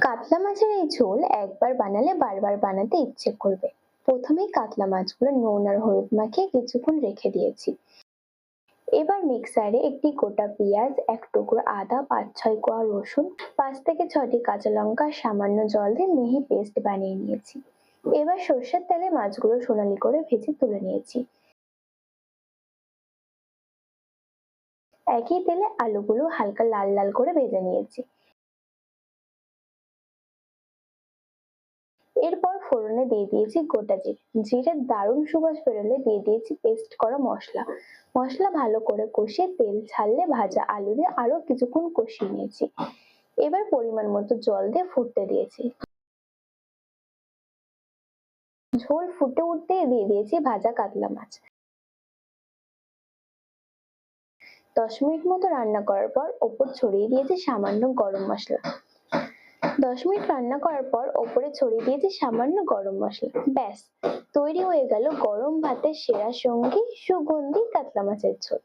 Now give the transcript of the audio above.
কাতলা মাছের এই ঝোল একবার বানালে বারবার বানাতে ইচ্ছে করবে। প্রথমেই কাতলা মাছগুলো নুন আর হলুদ মাখিয়ে কিছুক্ষণ রেখে দিয়েছি। এবার মিক্সারে একটি গোটা পেঁয়াজ, এক টুকরো আদা, ৫-৬ কোয়া রসুন, ৫ থেকে ৬টি কাঁচা লঙ্কা সামান্য জল দিয়ে মিহি পেস্ট বানিয়ে নিয়েছি। এবার সর্ষের তেলে মাছগুলো সোনালি করে ভেজে তুলে নিয়েছি। একই তেলে আলুগুলো হালকা লাল লাল করে ভেজে নিয়েছি। এরপর ফোড়নে দিয়ে দিয়েছি গোটা জিরে। জিরের দারুণ সুবাস বেরোলে দিয়ে দিয়েছি পেস্ট করা মশলা। মশলা ভালো করে কষিয়ে তেল ছাড়লে ভাজা আলু দিয়ে আরো কিছুক্ষণ কষিয়ে নিয়েছি। এবার পরিমাণ মতো জল দিয়ে ফুটতে দিয়েছি। ঝোল ফুটে উঠতে দিয়ে দিয়েছি ভাজা কাতলা মাছ। 10 মিনিট মতো রান্না করার পর ওপর ছড়িয়ে দিয়েছি সামান্য গরম মশলা। 10 মিনিট রান্না করার পর ওপরে ছড়িয়ে দিয়েছি সামান্য গরম মশলা। ব্যাস, তৈরি হয়ে গেল গরম ভাতের সেরা সঙ্গী সুগন্ধি কাতলা মাছের ঝোল।